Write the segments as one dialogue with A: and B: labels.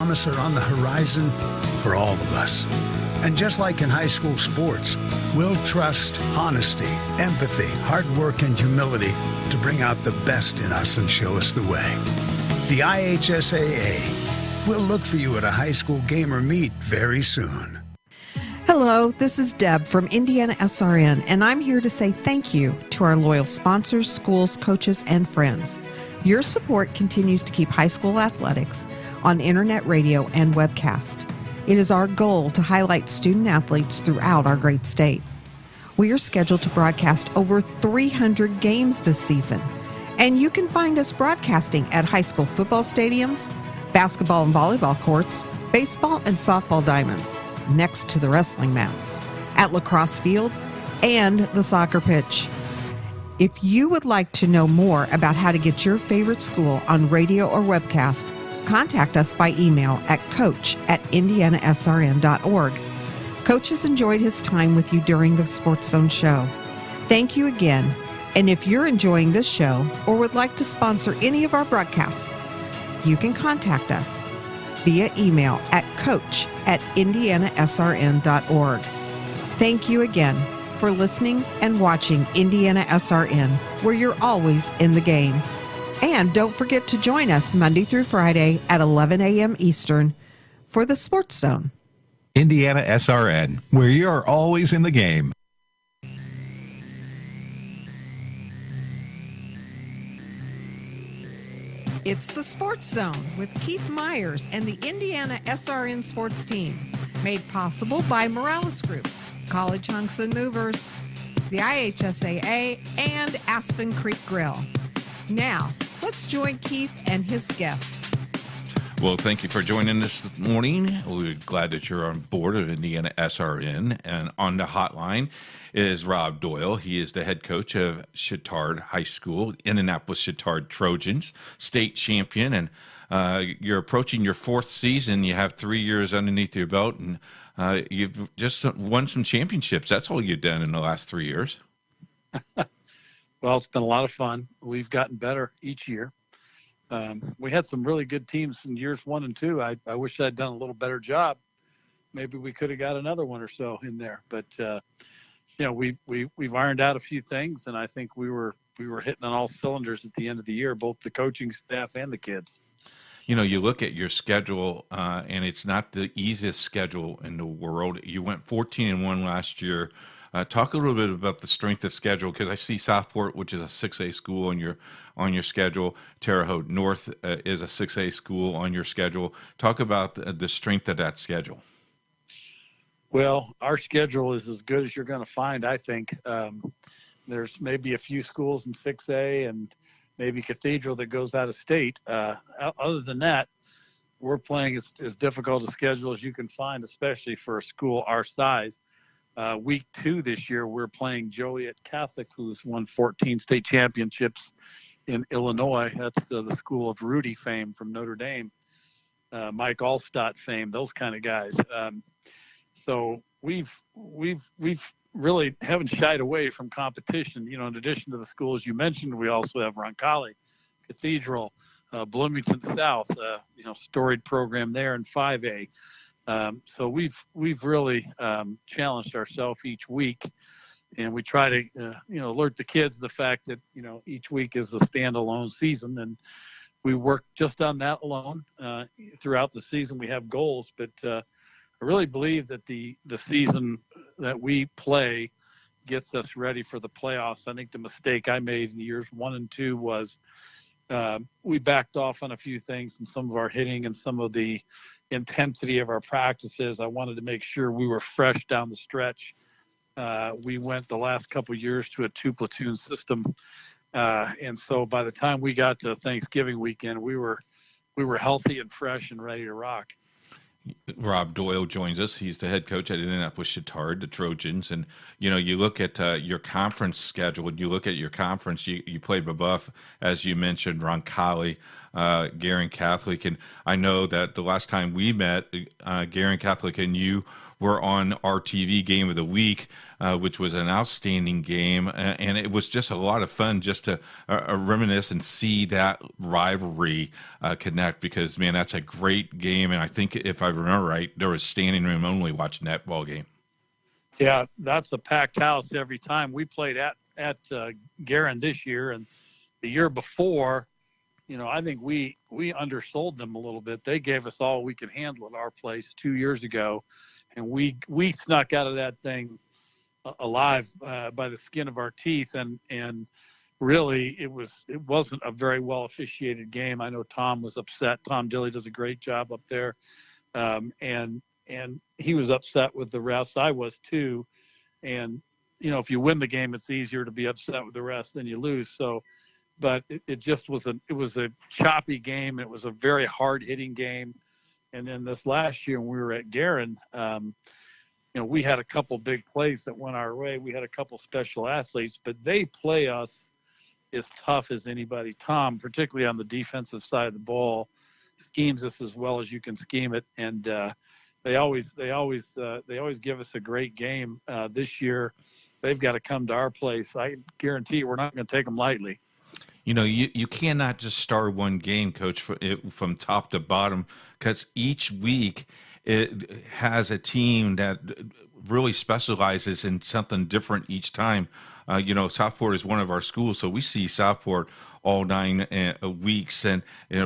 A: promise are on the horizon for all of us. And just like in high school sports, we'll trust honesty, empathy, hard work, and humility to bring out the best in us and show us the way. The IHSAA will look for you at a high school game or meet very soon.
B: Hello, this is Deb from Indiana SRN, and I'm here to say thank you to our loyal sponsors, schools, coaches, and friends. Your support continues to keep high school athletics on internet radio and webcast. It is our goal to highlight student athletes throughout our great state. We are scheduled to broadcast over 300 games this season, and you can find us broadcasting at high school football stadiums, basketball and volleyball courts, baseball and softball diamonds, next to the wrestling mats, at lacrosse fields, and the soccer pitch. If you would like to know more about how to get your favorite school on radio or webcast, contact us by email at coach@indianasrn.org. Coach has enjoyed his time with you during the Sports Zone show. Thank you again. And if you're enjoying this show or would like to sponsor any of our broadcasts, you can contact us via email at coach@indianasrn.org. Thank you again for listening and watching Indiana SRN, where you're always in the game. And don't forget to join us Monday through Friday at 11 a.m. Eastern for the Sports Zone.
C: Indiana SRN, where you're always in the game.
B: It's the Sports Zone with Keith Myers and the Indiana SRN sports team. Made possible by Morales Group, College Hunks and Movers, the IHSAA, and Aspen Creek Grill. Now, let's join Keith and his guests.
D: Well, thank you for joining us this morning. We're glad that you're on board of Indiana SRN. And on the hotline is Rob Doyle. He is the head coach of Chatard High School, Indianapolis Chatard Trojans, state champion. And you're approaching your fourth season. You have 3 years underneath your belt, and you've just won some championships. That's all you've done in the last 3 years.
E: Well, it's been a lot of fun. We've gotten better each year. We had some really good teams in years 1 and 2. I wish I'd done a little better job. Maybe we could have got another one or so in there. But we've ironed out a few things, and I think we were hitting on all cylinders at the end of the year, both the coaching staff and the kids.
D: You know, you look at your schedule, and it's not the easiest schedule in the world. You went 14-1 last year. Talk a little bit about the strength of schedule, because I see Southport, which is a 6A school on your schedule. Terre Haute North is a 6A school on your schedule. Talk about the strength of that schedule.
E: Well, our schedule is as good as you're going to find, I think. There's maybe a few schools in 6A and maybe Cathedral that goes out of state. Other than that, we're playing as difficult a schedule as you can find, especially for a school our size. Week 2 this year, we're playing Joliet Catholic, who's won 14 state championships in Illinois. That's the school of Rudy fame from Notre Dame, Mike Allstott fame, those kind of guys. So we've really haven't shied away from competition. You know, in addition to the schools you mentioned, we also have Roncalli, Cathedral, Bloomington South, storied program there in 5A. So we've really challenged ourselves each week, and we try to alert the kids the fact that each week is a standalone season, and we work just on that alone throughout the season. We have goals, but I really believe that the season that we play gets us ready for the playoffs. I think the mistake I made in years 1 and 2 was we backed off on a few things in some of our hitting and some of the intensity of our practices. I wanted to make sure we were fresh down the stretch. We went the last couple of years to a 2-platoon system. And so by the time we got to Thanksgiving weekend, we were healthy and fresh and ready to rock.
D: Rob Doyle joins us. He's the head coach at Indianapolis Chatard, the Trojans. And, you look at your conference schedule. When you look at your conference, you played Babuff, as you mentioned, Roncalli, Guerin Catholic. And I know that the last time we met, Guerin Catholic and you were on our TV Game of the Week, which was an outstanding game. And it was just a lot of fun just to reminisce and see that rivalry connect, because, man, that's a great game. And I think, if I remember right, there was standing room only watching that ball game.
E: Yeah, that's a packed house every time. We played at Guerin this year, and the year before, I think we undersold them a little bit. They gave us all we could handle at our place 2 years ago, and we snuck out of that thing alive by the skin of our teeth. And really, it wasn't a very well officiated game. I know Tom was upset. Tom Dilly does a great job up there, and he was upset with the refs. I was too. And if you win the game, it's easier to be upset with the refs than you lose. So. But it just was a choppy game. It was a very hard hitting game. And then this last year when we were at Guerin, we had a couple big plays that went our way. We had a couple special athletes, but they play us as tough as anybody. Tom, particularly on the defensive side of the ball, schemes us as well as you can scheme it. And they always give us a great game. This year, they've got to come to our place. I guarantee you, we're not going to take them lightly.
D: You cannot just start one game, Coach, from top to bottom, because each week it has a team that really specializes in something different each time. Southport is one of our schools, so we see Southport all 9 weeks. And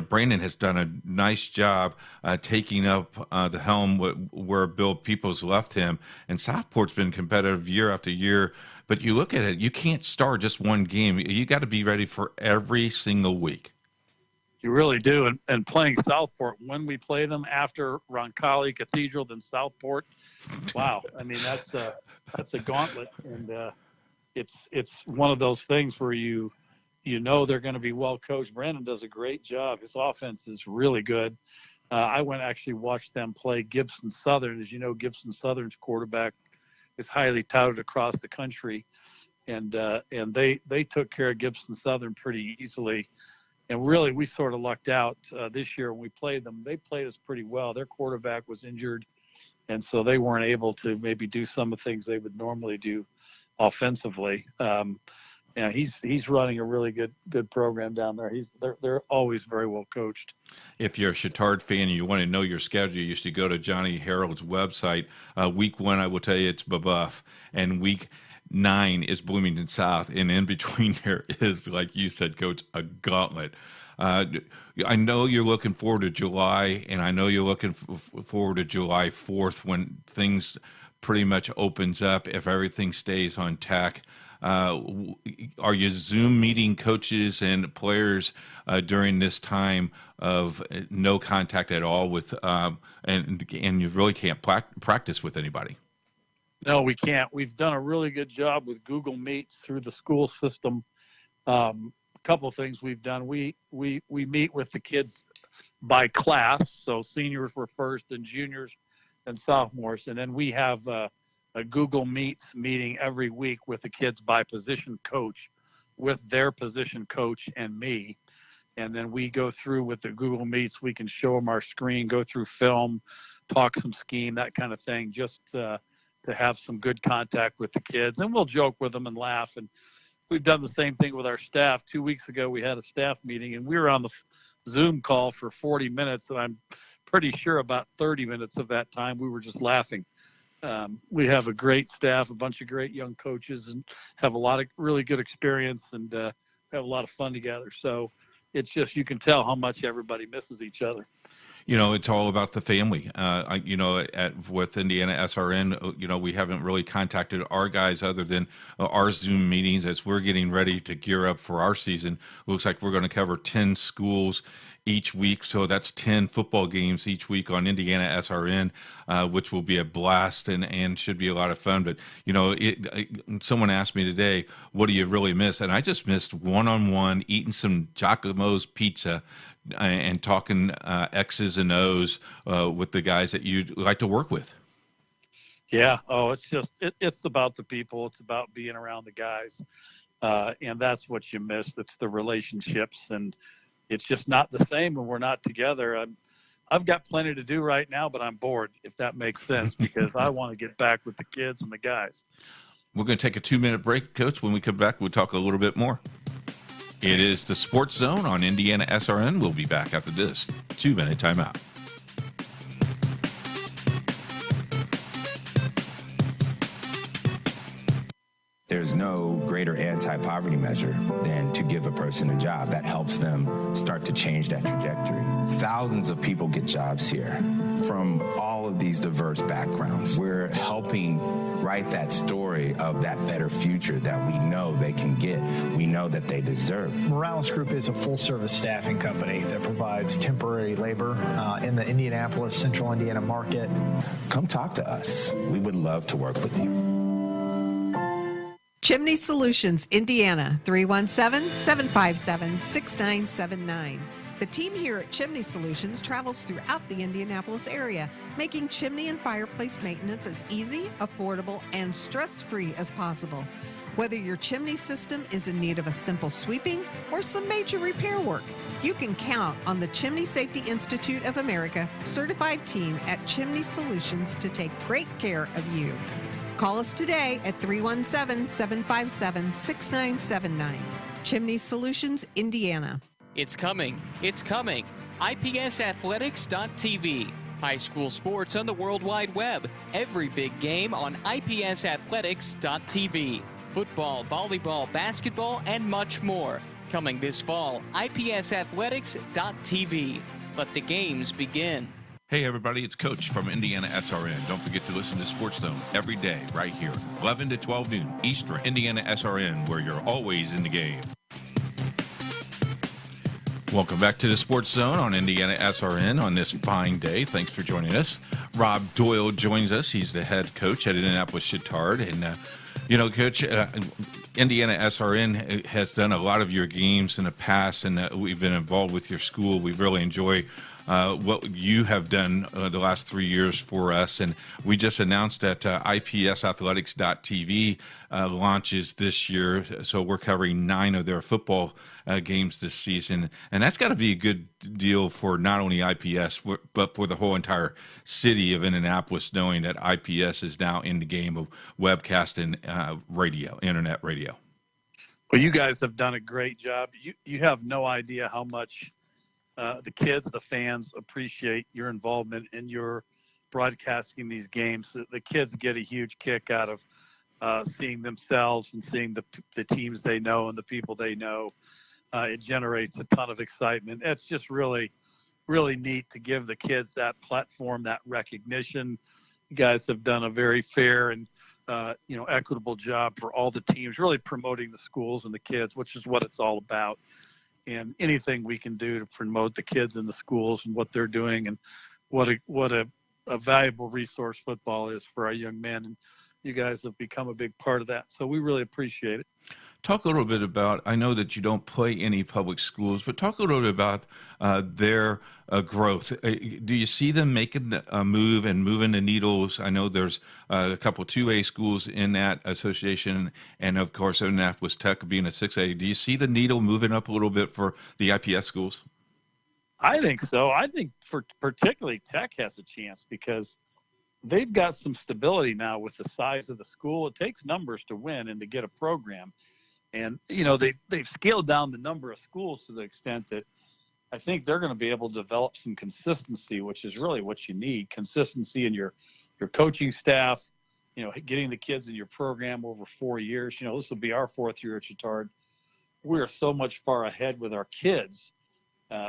D: Brandon has done a nice job taking up the helm where Bill Peoples left him. And Southport's been competitive year after year. But you look at it, you can't start just one game. You got to be ready for every single week.
E: You really do. And playing Southport, when we play them after Roncalli, Cathedral, then Southport, wow. I mean, that's a gauntlet. And it's one of those things where you they're going to be well coached. Brandon does a great job. His offense is really good. I went actually watched them play Gibson Southern. As you know, Gibson Southern's quarterback is highly touted across the country, and they took care of Gibson Southern pretty easily. And really, we sort of lucked out this year when we played them. They played us pretty well. Their quarterback was injured, and so they weren't able to maybe do some of the things they would normally do offensively. He's running a really good program down there. They're always very well coached.
D: If you're a Chatard fan and you want to know your schedule, you used to go to Johnny Harold's website. Week 1, I will tell you, it's Babuff, and week 9 is Bloomington South, and in between there is, like you said, Coach, a gauntlet. I know you're looking forward to July, and I know you're looking forward to July 4th when things pretty much opens up if everything stays on tack. Are you Zoom meeting coaches and players during this time of no contact at all with, and you really can't practice with anybody?
E: No, we can't. We've done a really good job with Google Meets through the school system. A couple of things we've done. We meet with the kids by class, so seniors were first, and juniors and sophomores, and then we have a Google Meets meeting every week with the kids by position coach, with their position coach and me. And then we go through with the Google Meets. We can show them our screen, go through film, talk some scheme, that kind of thing, just to have some good contact with the kids. And we'll joke with them and laugh. And we've done the same thing with our staff. 2 weeks ago, we had a staff meeting, and we were on the Zoom call for 40 minutes, and I'm pretty sure about 30 minutes of that time we were just laughing. We have a great staff, a bunch of great young coaches, and have a lot of really good experience, and have a lot of fun together. So it's just, you can tell how much everybody misses each other.
D: It's all about the family. With Indiana SRN, we haven't really contacted our guys other than our Zoom meetings as we're getting ready to gear up for our season. Looks like we're going to cover 10 schools each week. So that's 10 football games each week on Indiana SRN, which will be a blast and should be a lot of fun. But, someone asked me today, what do you really miss? And I just missed one-on-one, eating some Giacomo's pizza and talking X's and O's with the guys that you like to work with.
E: Yeah. Oh, it's about the people. It's about being around the guys. And that's what you miss. It's the relationships. And, it's just not the same when we're not together. I've got plenty to do right now, but I'm bored, if that makes sense, because I want to get back with the kids and the guys.
D: We're going to take a 2-minute break, Coach. When we come back, we'll talk a little bit more. It is the Sports Zone on Indiana SRN. We'll be back after this 2-minute timeout.
F: There's no greater anti-poverty measure than to give a person a job. That helps them start to change that trajectory. Thousands of people get jobs here from all of these diverse backgrounds. We're helping write that story of that better future that we know they can get, we know that they deserve.
G: Morales Group is a full-service staffing company that provides temporary labor in the Indianapolis, Central Indiana market.
F: Come talk to us. We would love to work with you.
B: Chimney Solutions, Indiana, 317-757-6979. The team here at Chimney Solutions travels throughout the Indianapolis area, making chimney and fireplace maintenance as easy, affordable, and stress-free as possible. Whether your chimney system is in need of a simple sweeping or some major repair work, you can count on the Chimney Safety Institute of America certified team at Chimney Solutions to take great care of you. Call us today at 317-757-6979. Chimney Solutions, Indiana.
H: It's coming. It's coming. IPSathletics.tv. High school sports on the World Wide Web. Every big game on IPSathletics.tv. Football, volleyball, basketball, and much more. Coming this fall, IPSathletics.tv. Let the games begin.
D: Hey, everybody, it's Coach from Indiana SRN. Don't forget to listen to Sports Zone every day right here, 11 to 12 noon Eastern, Indiana SRN, where you're always in the game. Welcome back to the Sports Zone on Indiana SRN on this fine day. Thanks for joining us. Rob Doyle joins us. He's the head coach at Indianapolis Chatard. And, Coach, Indiana SRN has done a lot of your games in the past, and we've been involved with your school. We really enjoy what you have done the last 3 years for us. And we just announced that IPSathletics.tv launches this year. So we're covering 9 of their football games this season. And that's got to be a good deal for not only IPS, but for the whole entire city of Indianapolis, knowing that IPS is now in the game of webcast and radio, internet radio.
E: Well, you guys have done a great job. You have no idea how much the kids, the fans appreciate your involvement in your broadcasting these games. The kids get a huge kick out of seeing themselves and seeing the teams they know and the people they know. It generates a ton of excitement. It's just really, really neat to give the kids that platform, that recognition. You guys have done a very fair and equitable job for all the teams, really promoting the schools and the kids, which is what it's all about. And anything we can do to promote the kids in the schools and what they're doing, and what a valuable resource football is for our young men. And you guys have become a big part of that. So we really appreciate it.
D: Talk a little bit about, I know that you don't play any public schools, but talk a little bit about their growth. Do you see them making a move and moving the needles? I know there's a couple 2A schools in that association, and of course Indianapolis Tech being a 6A. Do you see the needle moving up a little bit for the IPS schools?
E: I think so. I think for particularly Tech has a chance because they've got some stability now with the size of the school. It takes numbers to win and to get a program. And, they've scaled down the number of schools to the extent that I think they're going to be able to develop some consistency, which is really what you need. Consistency in your coaching staff, getting the kids in your program over 4 years. This will be our 4th year at Chatard. We are so much far ahead with our kids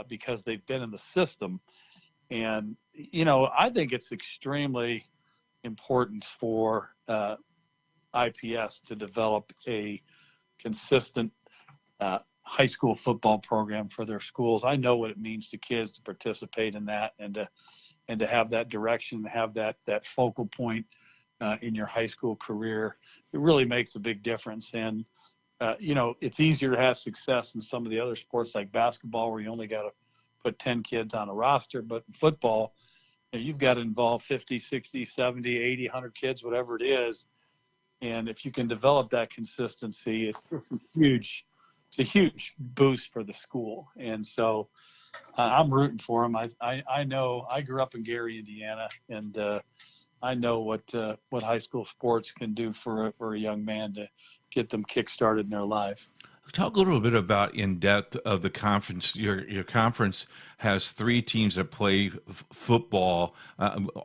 E: because they've been in the system. And, I think it's extremely important for IPS to develop a consistent high school football program for their schools. I know what it means to kids to participate in that and to have that direction, have that focal point in your high school career. It really makes a big difference. And, it's easier to have success in some of the other sports like basketball where you only got to put 10 kids on a roster. But in football, you've got to involve 50, 60, 70, 80, 100 kids, whatever it is. And if you can develop that consistency, it's a huge it's a huge boost for the school. And so I'm rooting for them. I know I grew up in Gary, Indiana, and I know what high school sports can do for a young man to get them kick-started in their life.
D: Talk a little bit about in depth of the conference. Your conference has 3 teams that play football.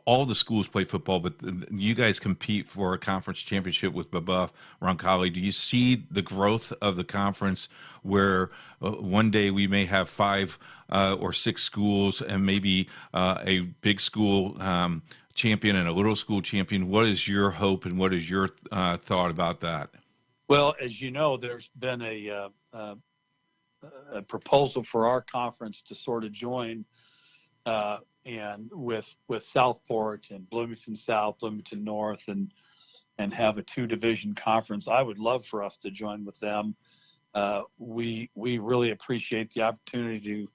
D: All the schools play football, but you guys compete for a conference championship with Babuff, Roncalli. Do you see the growth of the conference where one day we may have 5 or 6 schools and maybe a big school champion and a little school champion? What is your hope and what is your thought about that?
E: Well, as you know, there's been a proposal for our conference to sort of join, and with Southport and Bloomington South, Bloomington North, and have a 2-division conference. I would love for us to join with them. We really appreciate the opportunity to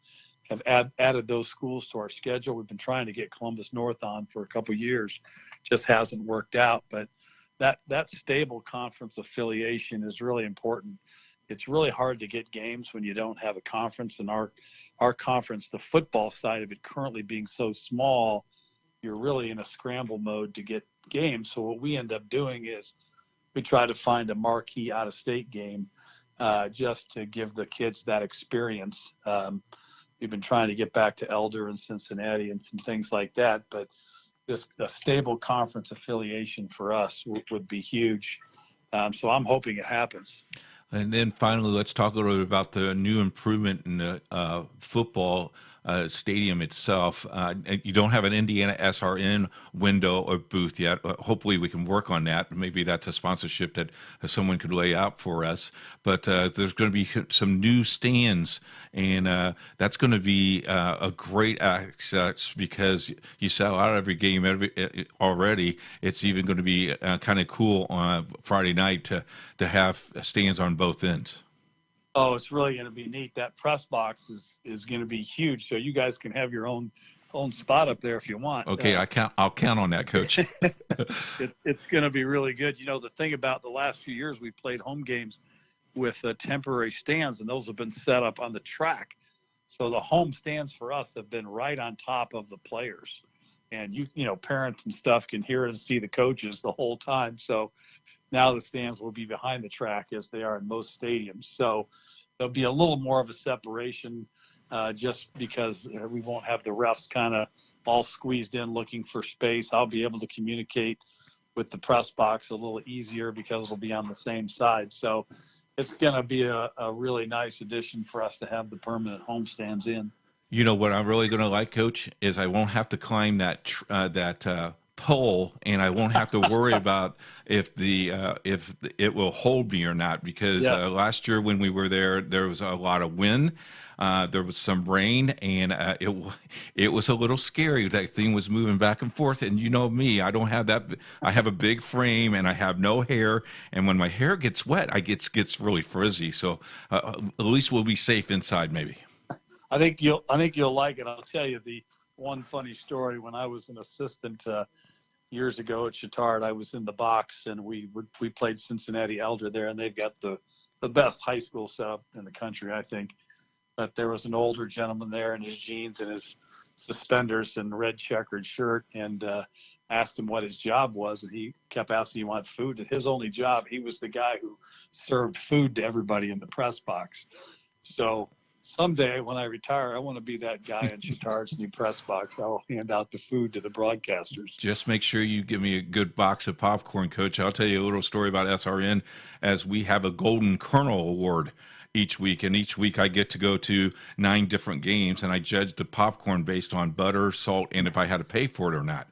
E: have added those schools to our schedule. We've been trying to get Columbus North on for a couple of years, just hasn't worked out, but that stable conference affiliation is really important. It's really hard to get games when you don't have a conference, and our conference, the football side of it currently being so small, you're really in a scramble mode to get games. So what we end up doing is we try to find a marquee out-of-state game just to give the kids that experience. We've been trying to get back to Elder and Cincinnati and some things like that, but a stable conference affiliation for us would be huge. So I'm hoping it happens.
D: And then finally, let's talk a little bit about the new improvement in the football stadium itself. You don't have an Indiana SRN window or booth yet. Hopefully we can work on that. Maybe that's a sponsorship that someone could lay out for us. But there's going to be some new stands, and that's going to be a great access because you sell out every game already. It's even going to be kind of cool on Friday night to have stands on both ends.
E: Oh, it's really going to be neat. That press box is going to be huge, so you guys can have your own spot up there if you want.
D: Okay, I'll count on that, Coach.
E: It's going to be really good. You know, the thing about the last few years, we played home games with temporary stands, and those have been set up on the track. So the home stands for us have been right on top of the players, and you know, parents and stuff can hear and see the coaches the whole time. So now the stands will be behind the track as they are in most stadiums. So there'll be a little more of a separation just because we won't have the refs kind of all squeezed in looking for space. I'll be able to communicate with the press box a little easier because it'll be on the same side. So it's going to be a really nice addition for us to have the permanent home stands in.
D: You know what I'm really going to like, Coach, is I won't have to climb that pole, and I won't have to worry about if it will hold me or not, because
E: Yes.
D: Last year when we were there was a lot of wind, there was some rain, and it was a little scary. That thing was moving back and forth, and you know me, I don't have that. I have a big frame and I have no hair, and when my hair gets wet, I gets really frizzy. So at least we'll be safe inside, maybe.
E: I think you'll like it. I'll tell you the one funny story. When I was an assistant years ago at Chatard, I was in the box, and we played Cincinnati Elder there, and they've got the best high school setup in the country, I think. But there was an older gentleman there in his jeans and his suspenders and red checkered shirt, and asked him what his job was, and he kept asking he wanted food. And his only job, he was the guy who served food to everybody in the press box. So someday when I retire, I want to be that guy in Chatard's new press box. I'll hand out the food to the broadcasters.
D: Just make sure you give me a good box of popcorn, Coach. I'll tell you a little story about SRN, as we have a Golden Colonel Award each week, and each week I get to go to 9 different games, and I judge the popcorn based on butter, salt, and if I had to pay for it or not.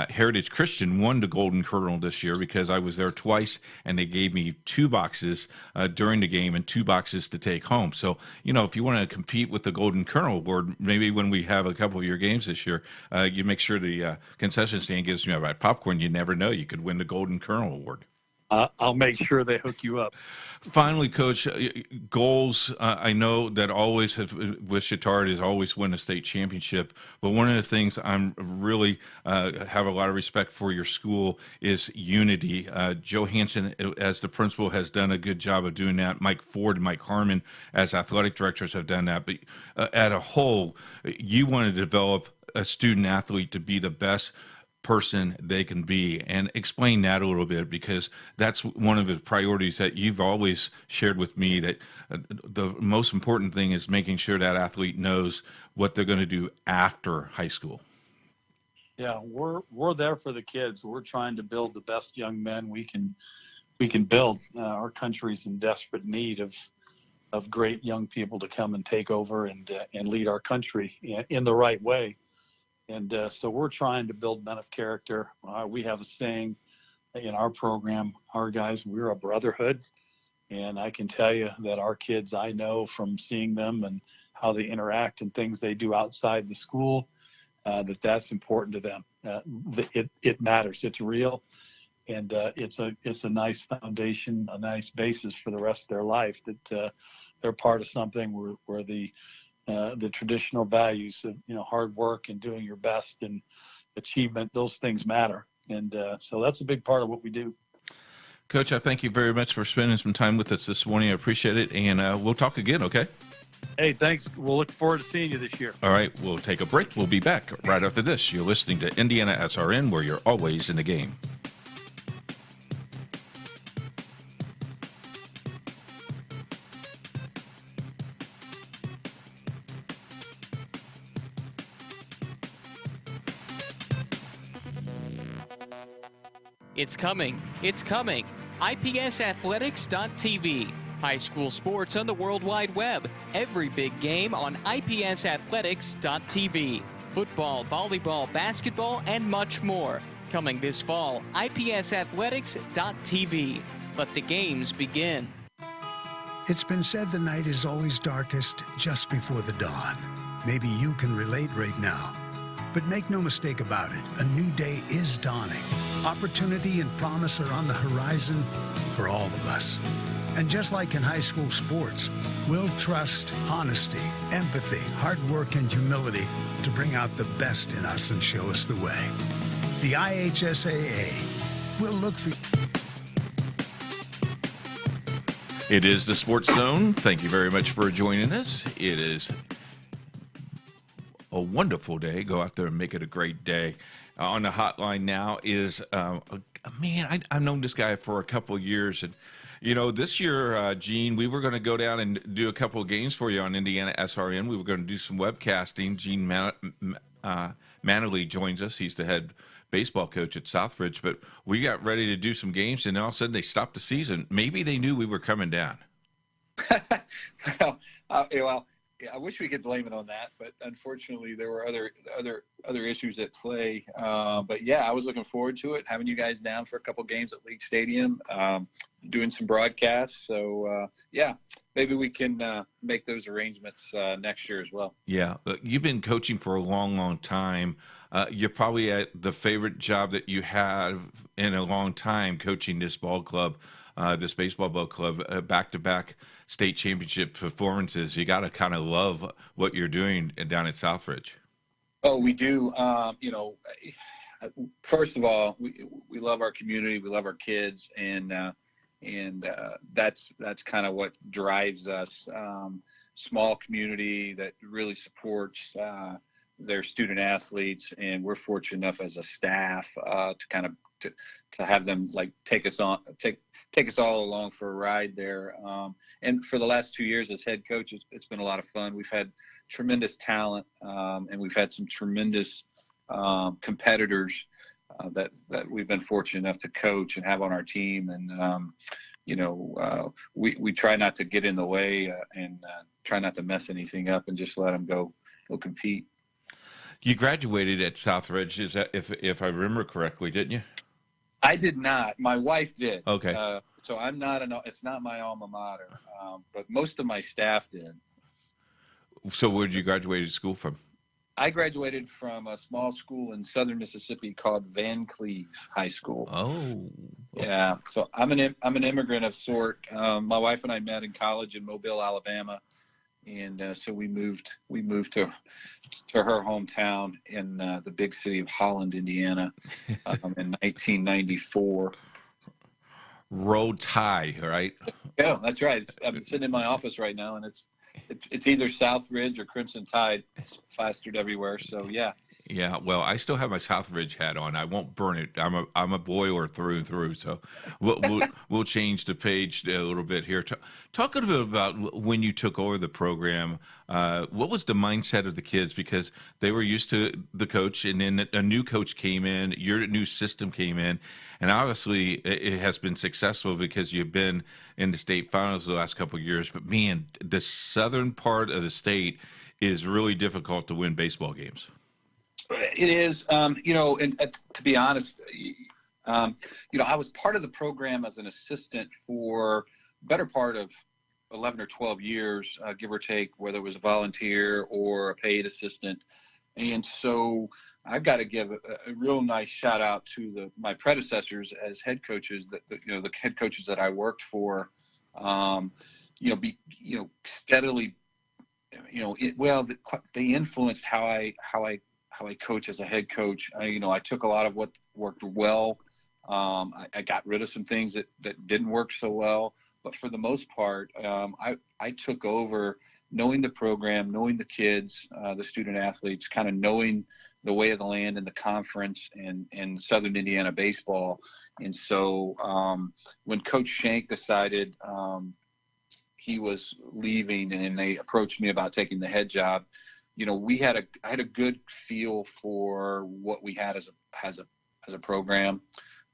D: Heritage Christian won the Golden Colonel this year because I was there twice, and they gave me 2 boxes during the game and 2 boxes to take home. So, you know, if you want to compete with the Golden Colonel Award, maybe when we have a couple of your games this year, you make sure the concession stand gives me a popcorn. You never know. You could win the Golden Colonel Award.
E: I'll make sure they hook you up.
D: Finally, Coach, goals. I know that always have with Chatard is always win a state championship. But one of the things I'm really have a lot of respect for your school is unity. Joe Hansen, as the principal, has done a good job of doing that. Mike Ford and Mike Harmon, as athletic directors, have done that. But at a whole, you want to develop a student athlete to be the best person they can be, and explain that a little bit, because that's one of the priorities that you've always shared with me, that the most important thing is making sure that athlete knows what they're going to do after high school.
E: Yeah, we're there for the kids. We're trying to build the best young men we can build. Our country's in desperate need of great young people to come and take over and lead our country in the right way. And so we're trying to build men of character. We have a saying in our program, our guys, we're a brotherhood. And I can tell you that our kids, I know from seeing them and how they interact and things they do outside the school, that's important to them. It matters. It's real. And it's a nice foundation, a nice basis for the rest of their life, that they're part of something where the traditional values of, hard work and doing your best and achievement, those things matter. And so that's a big part of what we do.
D: Coach, I thank you very much for spending some time with us this morning. I appreciate it. And we'll talk again, okay?
E: Hey, thanks. We'll look forward to seeing you this year.
D: All right, we'll take a break. We'll be back right after this. You're listening to Indiana SRN, where you're always in the game.
H: It's coming. It's coming. IPSathletics.tv. High school sports on the World Wide Web. Every big game on IPSathletics.tv. Football, volleyball, basketball, and much more. Coming this fall, IPSathletics.tv. Let the games begin.
A: It's been said the night is always darkest just before the dawn. Maybe you can relate right now. But make no mistake about it, a new day is dawning. Opportunity and promise are on the horizon for all of us. And just like in high school sports, we'll trust honesty, empathy, hard work, and humility to bring out the best in us and show us the way. The IHSAA will look for you.
D: It is the Sports Zone. Thank you very much for joining us. It is a wonderful day. Go out there and make it a great day. On the hotline now is, I've known this guy for a couple of years. And, this year, Gene, we were going to go down and do a couple of games for you on Indiana SRN. We were going to do some webcasting. Gene Mattingly joins us. He's the head baseball coach at Southridge. But we got ready to do some games, and all of a sudden they stopped the season. Maybe they knew we were coming down.
I: I wish we could blame it on that, but unfortunately there were other issues at play. But yeah, I was looking forward to it, having you guys down for a couple games at League Stadium, doing some broadcasts. So yeah, maybe we can make those arrangements next year as well. Yeah,
D: you've been coaching for a long, long time. You're probably at the favorite job that you have in a long time, coaching this ball club. This baseball ball club, back-to-back state championship performances. You got to kind of love what you're doing down at Southridge.
I: Oh, we do. First of all, we love our community. We love our kids, and that's kind of what drives us. Small community that really supports their student athletes, and we're fortunate enough as a staff to have them take us all along for a ride there. And for the last 2 years as head coach, it's been a lot of fun. We've had tremendous talent, and we've had some tremendous competitors that we've been fortunate enough to coach and have on our team. And we try not to get in the way and try not to mess anything up and just let them go compete.
D: You graduated at Southridge, is that if I remember correctly, didn't you?
I: I did not. My wife did.
D: Okay.
I: So I'm not it's not my alma mater, but most of my staff did.
D: So where did you graduate school from?
I: I graduated from a small school in southern Mississippi called Van Cleve High School.
D: Oh,
I: Yeah. So I'm an immigrant of sort. My wife and I met in college in Mobile, Alabama, and so we moved to her hometown in the big city of Holland, Indiana, in 1994.
D: Roll Tide, right?
I: Yeah, that's right. I'm sitting in my office right now, and it's either Southridge or Crimson Tide plastered everywhere. So yeah.
D: Yeah, well, I still have my Southridge hat on. I won't burn it. I'm a boiler through and through. So we'll change the page a little bit here. Talk a little bit about when you took over the program. What was the mindset of the kids? Because they were used to the coach, and then a new coach came in. Your new system came in, and obviously it has been successful because you've been in the state finals the last couple of years. But man, the southern part of the state is really difficult to win baseball games.
I: It is, and to be honest, I was part of the program as an assistant for the better part of 11 or 12 years, give or take, whether it was a volunteer or a paid assistant. And so I've got to give a real nice shout out to my predecessors as head coaches, the head coaches that I worked for, steadily, they influenced how I coach as a head coach. I took a lot of what worked well. I got rid of some things that didn't work so well. But for the most part, I took over knowing the program, knowing the kids, the student athletes, kind of knowing the way of the land in the conference and Southern Indiana baseball. And so when Coach Shank decided he was leaving and they approached me about taking the head job, I had a good feel for what we had as a program,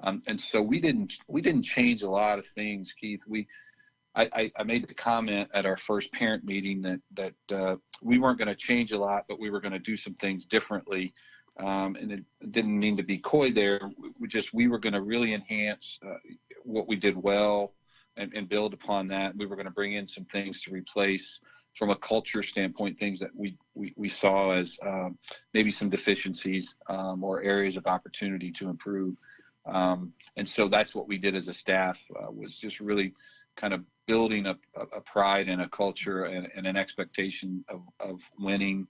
I: and so we didn't change a lot of things, Keith. I made the comment at our first parent meeting that we weren't going to change a lot, but we were going to do some things differently, and it didn't mean to be coy there. We were going to really enhance what we did well and build upon that. We were going to bring in some things to replace, from a culture standpoint, things that we saw as maybe some deficiencies or areas of opportunity to improve. And so that's what we did as a staff, was just really kind of building a pride and a culture and an expectation of winning.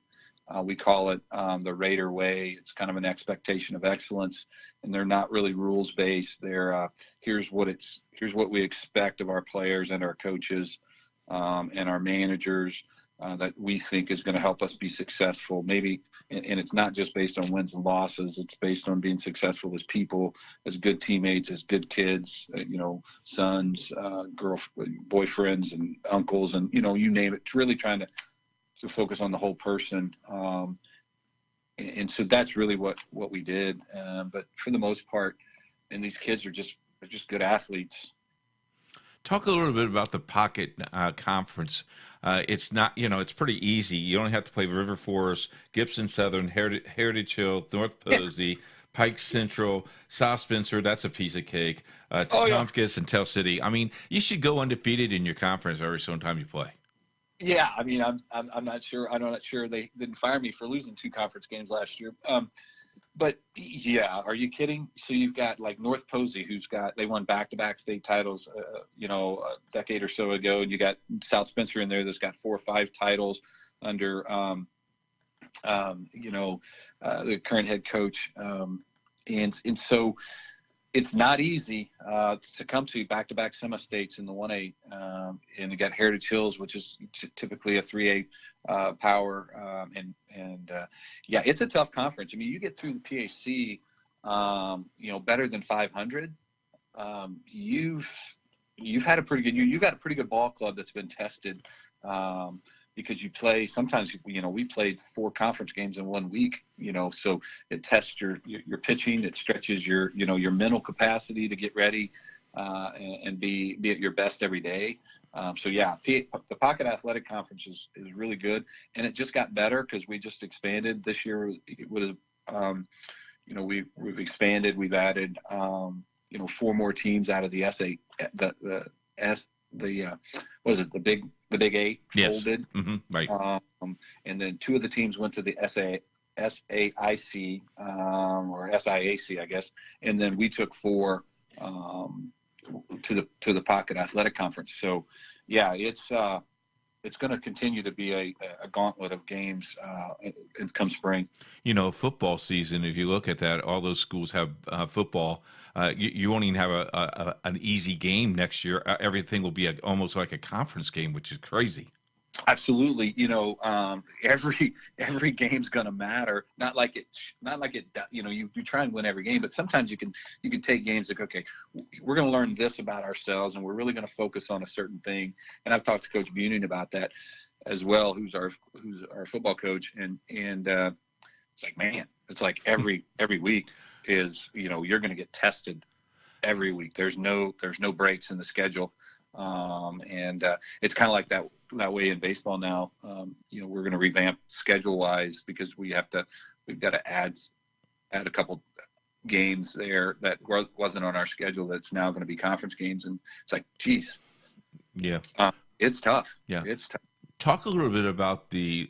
I: We call it the Raider way. It's kind of an expectation of excellence, and they're not really rules based. They're here's what we expect of our players and our coaches. And our managers that we think is going to help us be successful. Maybe, and it's not just based on wins and losses. It's based on being successful as people, as good teammates, as good kids, sons, boyfriends, and uncles, and you name it. It's really trying to focus on the whole person. And so that's really what we did. But for the most part, and these kids are just good athletes.
D: Talk a little bit about the Pocket Conference. It's not, it's pretty easy. You only have to play River Forest, Gibson Southern, Heritage Hill, North Posey, Pike Central, South Spencer. That's a piece of cake. Tompkins and Tell City. I mean, you should go undefeated in your conference every single time you play.
I: Yeah, I mean, I'm not sure. I'm not sure they didn't fire me for losing 2 conference games last year. But yeah, are you kidding? So you've got like North Posey, they won back-to-back state titles, a decade or so ago, and you got South Spencer in there that's got 4 or 5 titles under, the current head coach, and so it's not easy to come to back-to-back semi-states in the 1A, and you got Heritage Hills, which is typically a 3A power, yeah, it's a tough conference. I mean, you get through the PAC, better than 500. You've had a pretty good year. You've got a pretty good ball club that's been tested, because you play. Sometimes we played 4 conference games in 1 week. So it tests your pitching. It stretches your mental capacity to get ready and be at your best every day. So yeah, the Pocket Athletic Conference is really good, and it just got better because we just expanded this year. We've expanded. We've added 4 more teams out of the the Big 8 folded.
D: Mm-hmm. Right.
I: And then 2 of the teams went to the SAIC or SIAC, I guess. And then we took 4 to the Pocket Athletic Conference. So, yeah, it's going to continue to be a gauntlet of games come spring.
D: You know, football season, if you look at that, all those schools have football. You won't even have an easy game next year. Everything will be almost like a conference game, which is crazy.
I: Absolutely. You know, every game's going to matter. Not like it, you know, you try and win every game, but sometimes you can take games like, okay, we're going to learn this about ourselves and we're really going to focus on a certain thing. And I've talked to Coach Bunin about that as well, who's our football coach. And it's like, man, it's like every week is, you know, you're going to get tested every week. There's no breaks in the schedule. It's kind of like that way in baseball now. You know, we're going to revamp schedule wise because we've got to add a couple games there that wasn't on our schedule. That's now going to be conference games. And it's like, geez.
D: Yeah.
I: It's tough.
D: Yeah.
I: It's tough.
D: Talk a little bit about the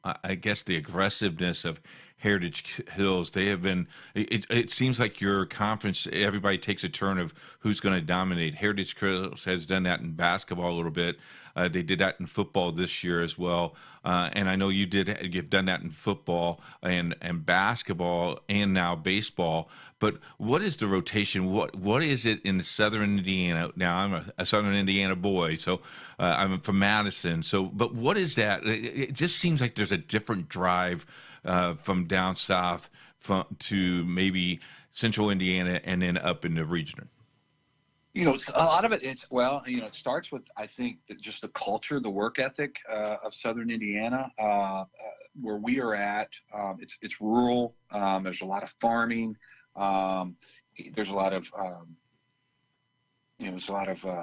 D: I guess the aggressiveness of Heritage Hills. They have been. It seems like your conference. Everybody takes a turn of who's going to dominate. Heritage Hills has done that in basketball a little bit. They did that in football this year as well. And I know you've done that in football and basketball and now baseball. But what is the rotation? What is it in Southern Indiana? Now I'm a Southern Indiana boy, so I'm from Madison. So, but what is that? It just seems like there's a different drive from down south to maybe Central Indiana and then up in the region.
I: You know, a lot of it, it starts with, I think, just the culture, the work ethic of Southern Indiana, where we are at. It's rural. There's a lot of farming. There's a lot of,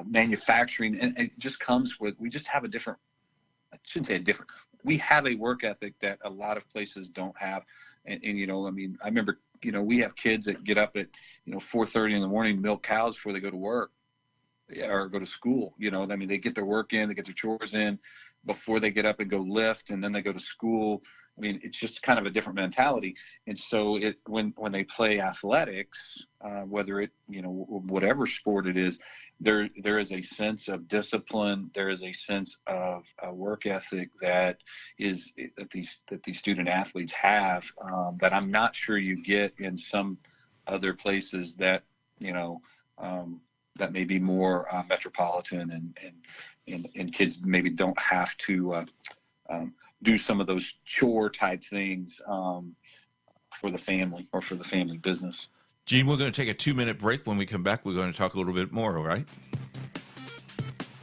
I: manufacturing, and it just comes with, we just have a different, I shouldn't say a different, we have a work ethic that a lot of places don't have. And you know, I mean, I remember, you know, we have kids that get up at, 4:30 in the morning to milk cows before they go to work or go to school. You know, I mean, they get their work in, they get their chores in before they get up and go lift, and then they go to school. I mean, it's just kind of a different mentality. And so when they play athletics, whether it, whatever sport it is, there is a sense of discipline. There is a sense of work ethic that these student athletes have, that I'm not sure you get in some other places that, that may be more metropolitan and kids maybe don't have to do some of those chore type things for the family or for the family business.
D: Gene, we're going to take a 2-minute break. When we come back, we're going to talk a little bit more, all right?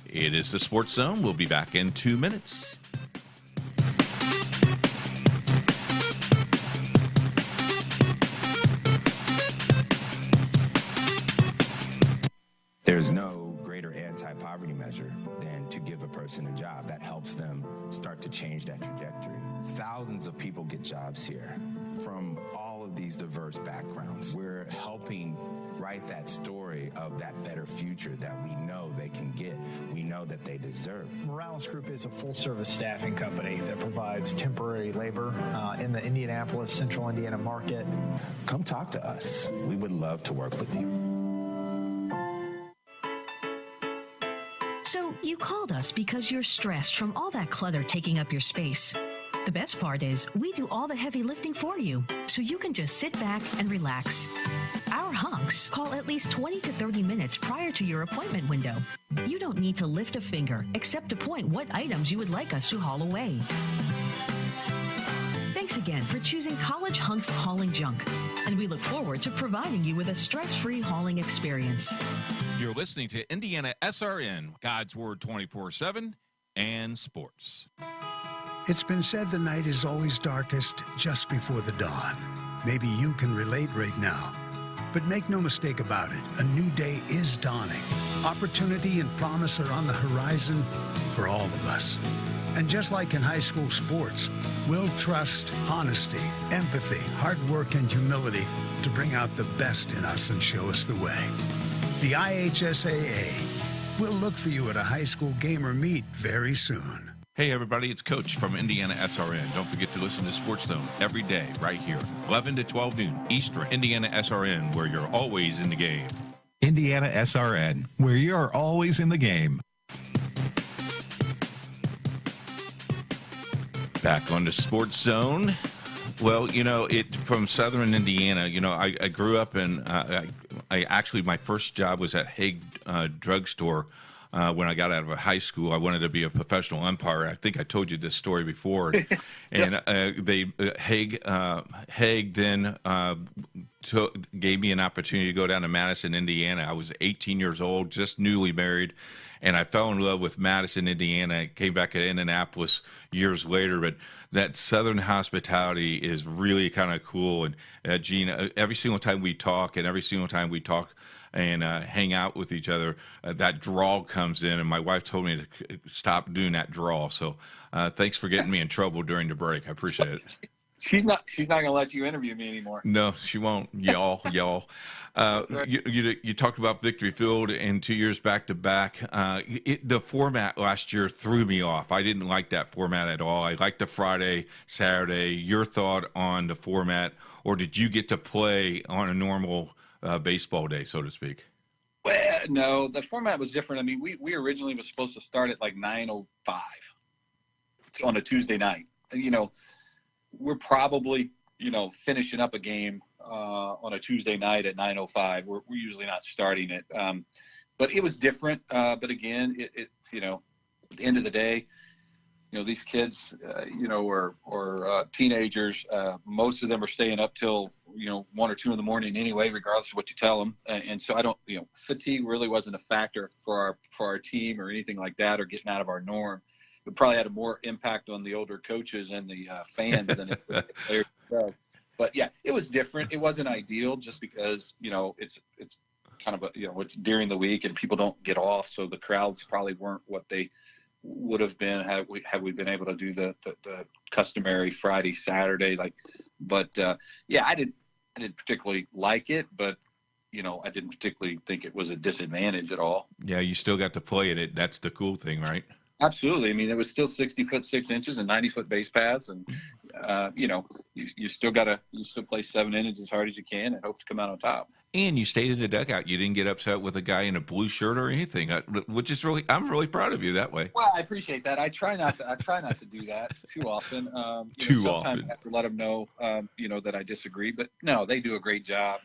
D: It is the Sports Zone. We'll be back in 2 minutes.
F: There's no greater anti-poverty measure than to give a person a job that helps them start to change that trajectory. Thousands of people get jobs here from all of these diverse backgrounds. We're helping write that story of that better future that we know they can get, we know that they deserve.
G: Morales Group is a full-service staffing company that provides temporary labor in the Indianapolis, Central Indiana market.
F: Come talk to us. We would love to work with you.
J: So you called us because you're stressed from all that clutter taking up your space. The best part is we do all the heavy lifting for you, so you can just sit back and relax. Our hunks call at least 20 to 30 minutes prior to your appointment window. You don't need to lift a finger except to point what items you would like us to haul away. Thanks again for choosing College Hunks Hauling Junk, and we look forward to providing you with a stress-free hauling experience.
D: You're listening to Indiana SRN, God's Word 24/7, and sports.
A: It's been said the night is always darkest just before the dawn. Maybe you can relate right now. But make no mistake about it, a new day is dawning. Opportunity and promise are on the horizon for all of us. And just like in high school sports, we'll trust honesty, empathy, hard work, and humility to bring out the best in us and show us the way. The IHSAA will look for you at a high school game or meet very soon.
D: Hey everybody, it's Coach from Indiana SRN. Don't forget to listen to Sports Zone every day right here, 11 to 12 noon Eastern. Indiana SRN, where you're always in the game.
C: Indiana SRN, where you're always in the game.
D: Back on the Sports Zone. Well, from Southern Indiana, I grew up in, I actually, my first job was at Hague Drugstore. When I got out of high school, I wanted to be a professional umpire. I think I told you this story before. And Hague then gave me an opportunity to go down to Madison, Indiana. I was 18 years old, just newly married, and I fell in love with Madison, Indiana. I came back to Indianapolis years later, but that Southern hospitality is really kind of cool. And Gene, every single time we talk and hang out with each other, that drawl comes in, and my wife told me to stop doing that drawl. So thanks for getting me in trouble during the break. I appreciate it.
I: She's not going to let you interview me anymore.
D: No, she won't. Y'all.
I: Right.
D: You talked about Victory Field and 2 years back to back. The format last year threw me off. I didn't like that format at all. I liked the Friday, Saturday. Your thought on the format, or did you get to play on a normal baseball day, so to speak?
I: Well, no, the format was different. I mean, we originally was supposed to start at like 9:05 on a Tuesday night. We're probably, finishing up a game on a Tuesday night at 9:05. We're usually not starting it. But it was different. But again, it at the end of the day, these kids, or teenagers, most of them are staying up till, 1 or 2 in the morning anyway, regardless of what you tell them. And so I don't, fatigue really wasn't a factor for our team or anything like that, or getting out of our norm. It probably had a more impact on the older coaches and the fans than it was the players themselves. But yeah, it was different. It wasn't ideal just because, it's kind of it's during the week and people don't get off. So the crowds probably weren't what they would have been had we been able to do the customary Friday, Saturday. Yeah, I didn't particularly like it, but I didn't particularly think it was a disadvantage at all.
D: Yeah, you still got to play in it. That's the cool thing, right?
I: Absolutely. I mean, it was still 60 foot 6 inches and 90 foot base paths, and you still play 7 innings as hard as you can and hope to come out on top.
D: And you stayed in the dugout. You didn't get upset with a guy in a blue shirt or anything, which is I'm really proud of you that way.
I: Well, I appreciate that. I try not to do that too often. Sometimes I have to let them know, that I disagree. But no, they do a great job.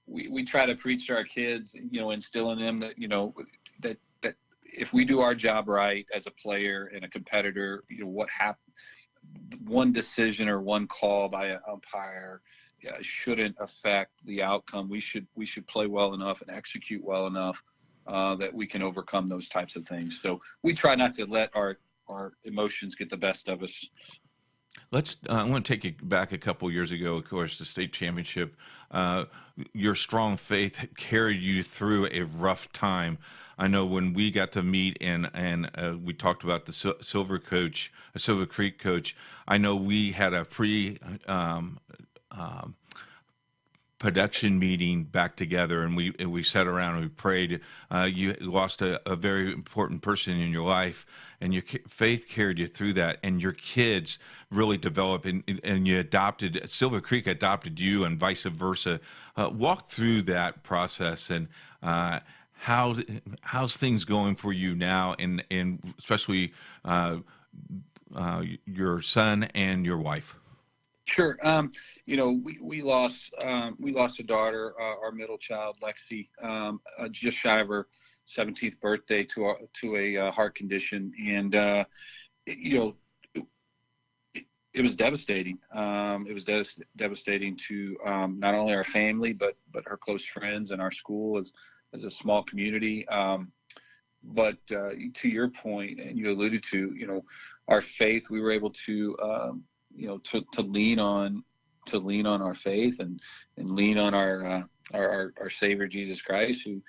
I: We try to preach to our kids, instill in them that that if we do our job right as a player and a competitor, what happened, one decision or one call by an umpire shouldn't affect the outcome. We should play well enough and execute well enough that we can overcome those types of things. So we try not to let our emotions get the best of us.
D: I want to take you back a couple years ago, of course, the state championship. Your strong faith carried you through a rough time. I know when we got to meet and we talked about the Silver Creek coach, I know we had a production meeting back together, and we sat around and we prayed. You lost a very important person in your life, and your faith carried you through that, and your kids really developed, and you adopted, Silver Creek adopted you and vice versa. Walk through that process, and how's things going for you now, and especially your son and your wife?
I: Sure. We lost a daughter, our middle child, Lexi, just shy of her 17th birthday to a heart condition, and it was devastating. It was devastating to not only our family but her close friends and our school as a small community. But to your point, and you alluded to, our faith, we were able to to lean on our faith and lean on our Savior Jesus Christ, who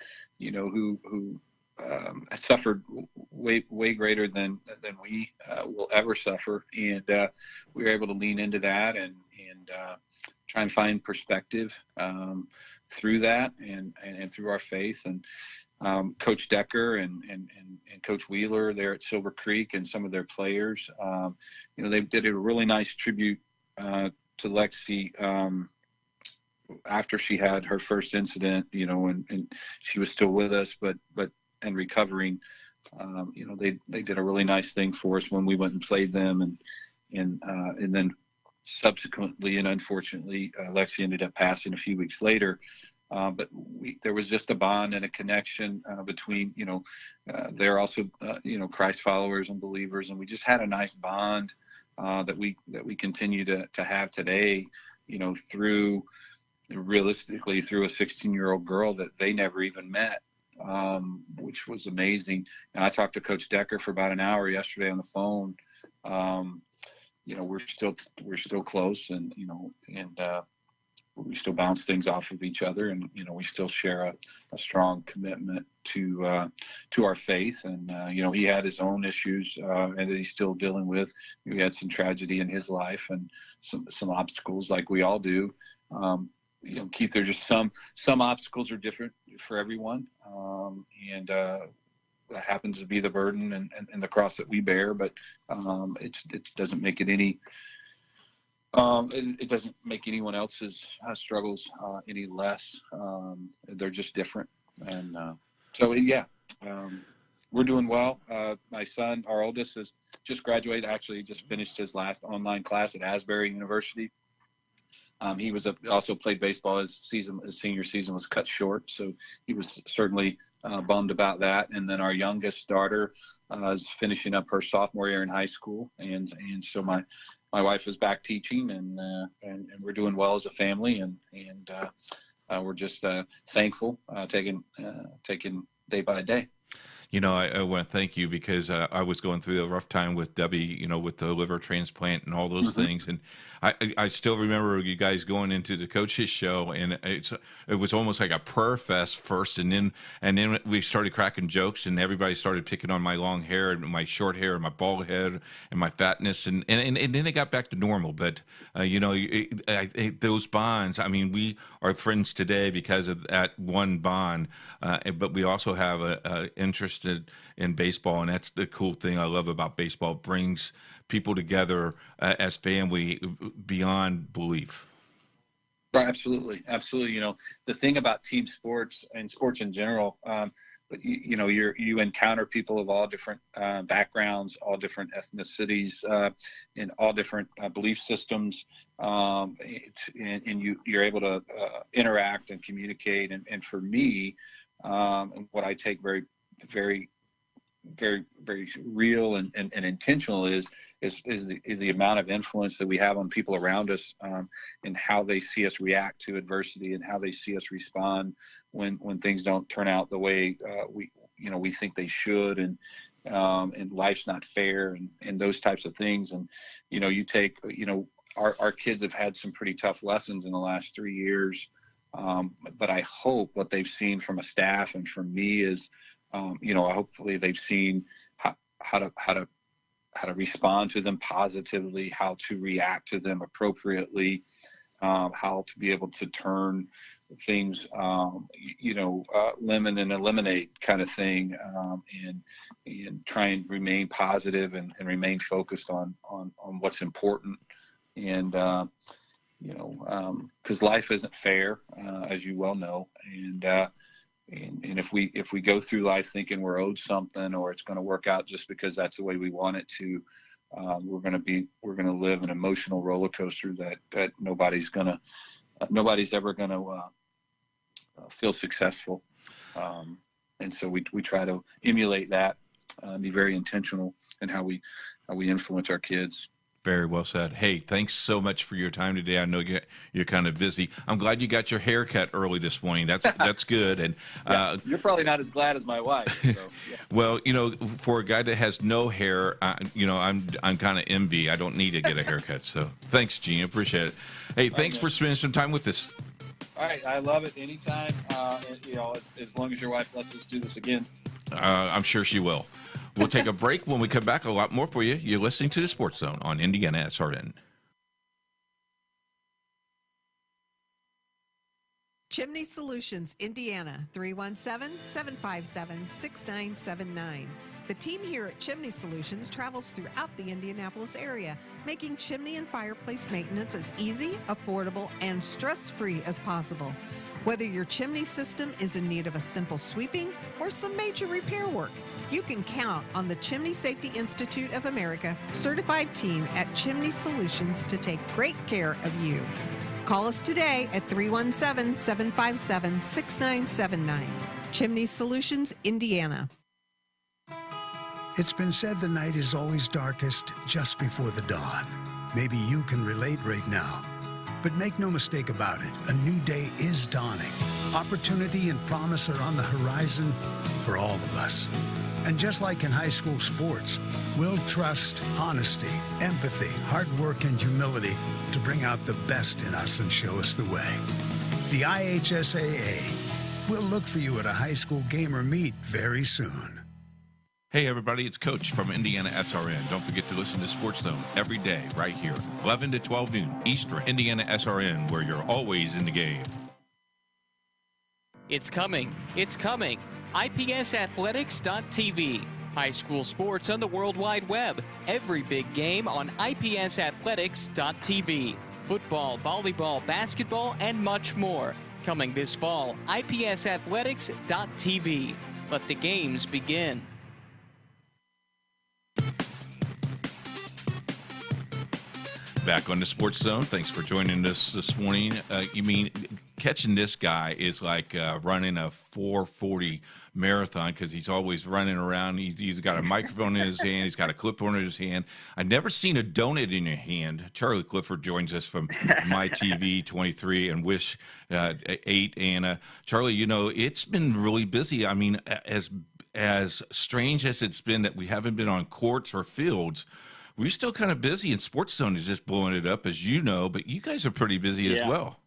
I: suffered way greater than we will ever suffer, and we were able to lean into that and try and find perspective through that and through our faith, and Coach Decker and Coach Wheeler there at Silver Creek and some of their players. They did a really nice tribute to Lexi after she had her first incident, and she was still with us, but recovering. They did a really nice thing for us when we went and played them, and then subsequently and unfortunately, Lexi ended up passing a few weeks later. But there was just a bond and a connection between, they're also, Christ followers and believers, and we just had a nice bond that we continue to have today, realistically through a 16-year-old girl that they never even met, which was amazing. And I talked to Coach Decker for about an hour yesterday on the phone. We're still close, and we still bounce things off of each other, and we still share a strong commitment to our faith. And he had his own issues and that he's still dealing with. He had some tragedy in his life and some obstacles, like we all do. Keith, there's just some obstacles are different for everyone, and that happens to be the burden and the cross that we bear. But it doesn't make it any. It doesn't make anyone else's struggles any less. They're just different. And we're doing well. My son, our oldest, has just graduated, actually just finished his last online class at Asbury University. He also played baseball. His senior season was cut short, so he was certainly bummed about that. And then our youngest daughter is finishing up her sophomore year in high school, and so my wife is back teaching, and we're doing well as a family, and we're just thankful, taking day by day.
D: I want to thank you because I was going through a rough time with Debbie, with the liver transplant and all those things. And I still remember you guys going into the coach's show, and it was almost like a prayer fest first. And then we started cracking jokes, and everybody started picking on my long hair and my short hair and my bald head and my fatness. And then it got back to normal. But, those bonds, we are friends today because of that one bond. But we also have an interest in baseball, and that's the cool thing I love about baseball. It brings people together as family beyond belief.
I: Absolutely. The thing about team sports and sports in general, you encounter people of all different backgrounds, all different ethnicities, and all different belief systems, and you're able to interact and communicate. And for me, and what I take very, very, very, very real and intentional is the amount of influence that we have on people around us, and how they see us react to adversity, and how they see us respond when things don't turn out the way we think they should, and life's not fair, and those types of things. And you take our kids have had some pretty tough lessons in the last 3 years, but I hope what they've seen from a staff and from me is hopefully they've seen how to respond to them positively, how to react to them appropriately, how to be able to turn things, lemon and eliminate kind of thing, and try and remain positive and remain focused on what's important. And, because life isn't fair, as you well know. And if we go through life thinking we're owed something, or it's going to work out just because that's the way we want it to, we're going to live an emotional roller coaster that nobody's ever going to feel successful. And so we try to emulate that, be very intentional in how we influence our kids.
D: Very well said. Hey, thanks so much for your time today. I know you're kind of busy. I'm glad you got your hair cut early this morning. That's good. And
I: you're probably not as glad as my wife. So, yeah.
D: Well, for a guy that has no hair, I'm kind of envy. I don't need to get a haircut. So thanks, Gene. Appreciate it. Hey, thanks for spending some time with us.
I: All right, I love it. Anytime. As long as your wife lets us do this again.
D: I'm sure she will. We'll take a break. When we come back, a lot more for you. You're listening to the Sports Zone on Indiana SRN.
B: Chimney Solutions, Indiana, 317-757-6979. The team here at Chimney Solutions travels throughout the Indianapolis area, making chimney and fireplace maintenance as easy, affordable, and stress-free as possible. Whether your chimney system is in need of a simple sweeping or some major repair work, you can count on the Chimney Safety Institute of America certified team at Chimney Solutions to take great care of you. Call us today at 317-757-6979. Chimney Solutions, Indiana.
A: It's been said the night is always darkest just before the dawn. Maybe you can relate right now. But make no mistake about it, a new day is dawning. Opportunity and promise are on the horizon for all of us. And just like in high school sports, we'll trust honesty, empathy, hard work, and humility to bring out the best in us and show us the way. The IHSAA will look for you at a high school game or meet very soon.
D: Hey everybody, it's Coach from Indiana SRN. Don't forget to listen to Sports Zone every day right here, 11 to 12 noon Eastern. Indiana SRN, where you're always in the game.
H: It's coming. It's coming. IPSathletics.tv. High school sports on the World Wide Web. Every big game on IPSathletics.tv. Football, volleyball, basketball, and much more. Coming this fall, IPSathletics.tv. Let the games begin.
D: Back on the Sports Zone. Thanks for joining us this morning. You mean catching this guy is like running a 4:40 marathon because he's always running around. He's got a microphone in his hand. He's got a clipboard in his hand. I've never seen a donut in your hand. Charlie Clifford joins us from My TV 23 and Wish 8. And Charlie, you know, it's been really busy. I mean, as strange as it's been that we haven't been on courts or fields, we're still kind of busy, and Sports Zone is just blowing it up, as you know, but you guys are pretty busy as well.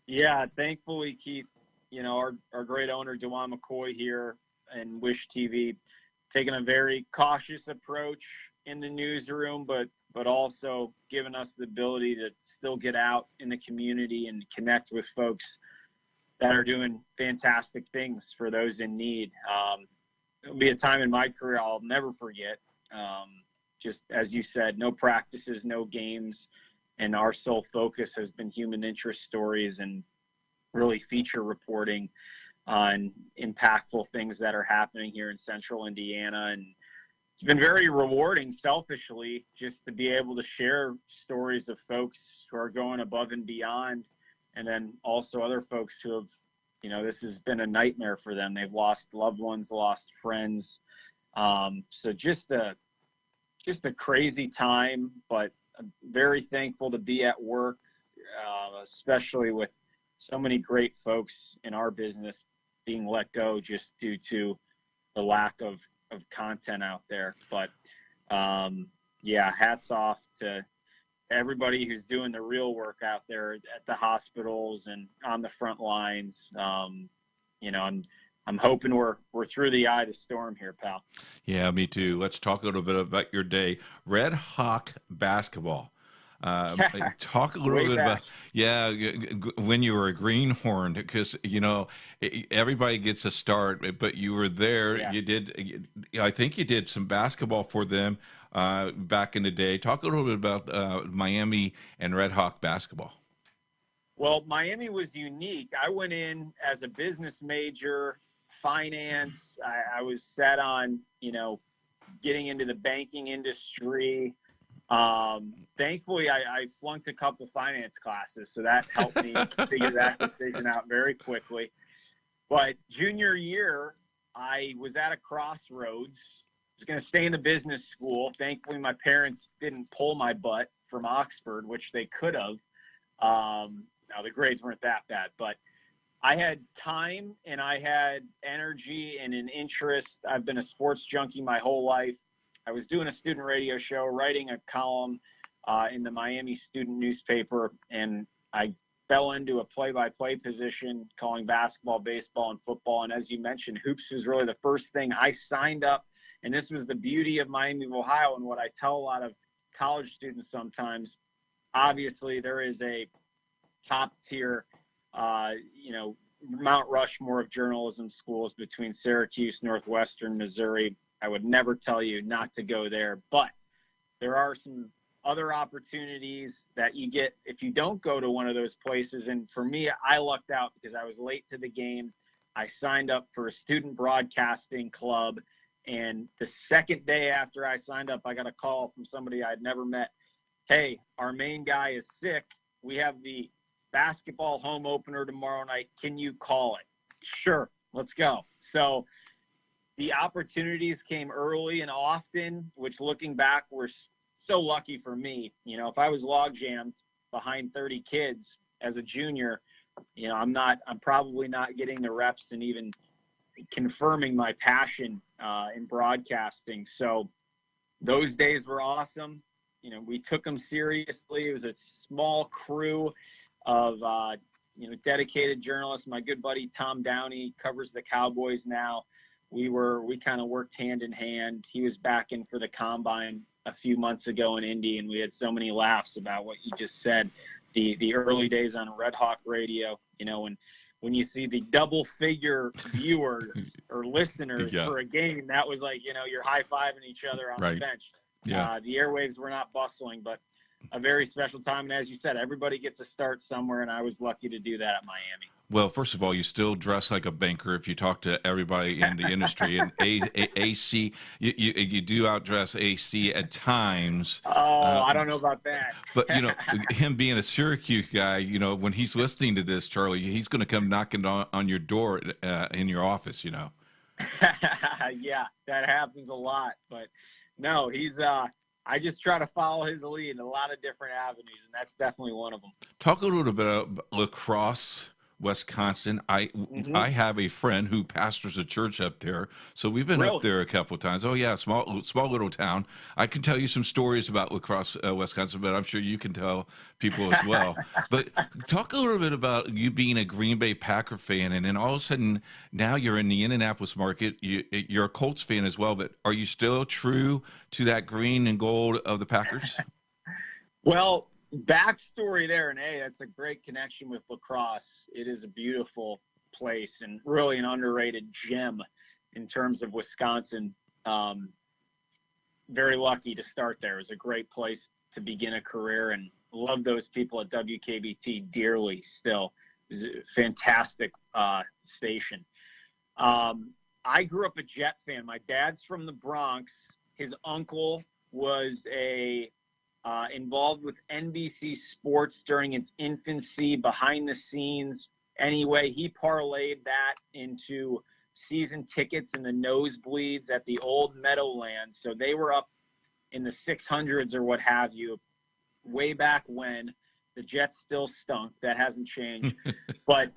K: Yeah, thankfully keep, our great owner, DeJuan McCoy here and Wish TV, taking a very cautious approach in the newsroom, but also giving us the ability to still get out in the community and connect with folks that are doing fantastic things for those in need. It'll be a time in my career I'll never forget. Just as you said, no practices, no games, and our sole focus has been human interest stories and really feature reporting on impactful things that are happening here in central Indiana. And it's been very rewarding, selfishly, just to be able to share stories of folks who are going above and beyond, and then also other folks who have, this has been a nightmare for them. They've lost loved ones, lost friends. So just a crazy time, but I'm very thankful to be at work, especially with so many great folks in our business being let go just due to the lack of content out there. But hats off to everybody who's doing the real work out there at the hospitals and on the front lines. I'm hoping we're through the eye of the storm here, pal.
D: Yeah, me too. Let's talk a little bit about your day. Red Hawk basketball. Talk a little bit about, when you were a greenhorn, because, everybody gets a start, but you were there. Yeah. I think you did some basketball for them back in the day. Talk a little bit about Miami and Red Hawk basketball.
K: Well, Miami was unique. I went in as a business major, finance. I was set on, getting into the banking industry. Thankfully, I flunked a couple finance classes, so that helped me figure that decision out very quickly. But junior year, I was at a crossroads. I was going to stay in the business school. Thankfully, my parents didn't pull my butt from Oxford, which they could have. Now, the grades weren't that bad, but I had time and I had energy and an interest. I've been a sports junkie my whole life. I was doing a student radio show, writing a column in the Miami student newspaper, and I fell into a play-by-play position calling basketball, baseball, and football. And as you mentioned, hoops was really the first thing I signed up. And this was the beauty of Miami of Ohio, and what I tell a lot of college students sometimes. Obviously, there is a top-tier Mount Rushmore of journalism schools between Syracuse, Northwestern, Missouri. I would never tell you not to go there, but there are some other opportunities that you get if you don't go to one of those places. And for me, I lucked out because I was late to the game. I signed up for a student broadcasting club, and the second day after I signed up, I got a call from somebody I'd never met. Hey, our main guy is sick. We have the basketball home opener tomorrow night. Can you call it? Sure, let's go. So the opportunities came early and often, which looking back were so lucky for me. If I was log jammed behind 30 kids as a junior, I'm probably not getting the reps and even confirming my passion in broadcasting. So those days were awesome. We took them seriously. It was a small crew of, dedicated journalists. My good buddy, Tom Downey, covers the Cowboys now. We kind of worked hand in hand. He was back in for the combine a few months ago in Indy, and we had so many laughs about what you just said. The early days on Red Hawk Radio, when you see the double figure viewers or listeners for a game, that was like, you're high-fiving each other on the bench. Yeah. The airwaves were not bustling, but a very special time. And as you said, everybody gets a start somewhere, and I was lucky to do that at Miami.
D: Well, first of all, you still dress like a banker if you talk to everybody in the industry. And AC, you do outdress AC at times.
K: I don't know about that.
D: But, him being a Syracuse guy, when he's listening to this, Charlie, he's going to come knocking on your door in your office, Yeah,
K: that happens a lot. But, no, he's I just try to follow his lead in a lot of different avenues, and that's definitely one of them.
D: Talk a little bit about lacrosse, Wisconsin. I have a friend who pastors a church up there, so we've been up there a couple of times. Oh yeah, small little town. I can tell you some stories about lacrosse, Wisconsin, but I'm sure you can tell people as well. But talk a little bit about you being a Green Bay Packer fan, and then all of a sudden now you're in the Indianapolis market. You're a Colts fan as well, but are you still true to that green and gold of the Packers?
K: Well, backstory there, and that's a great connection with lacrosse. It is a beautiful place and really an underrated gem in terms of Wisconsin. Very lucky to start there. It was a great place to begin a career, and love those people at WKBT dearly still. It was a fantastic station. I grew up a Jet fan. My dad's from the Bronx. His uncle was involved with NBC Sports during its infancy, behind the scenes. Anyway, he parlayed that into season tickets in the nosebleeds at the old Meadowlands. So they were up in the 600s or what have you, way back when. The Jets still stunk. That hasn't changed. But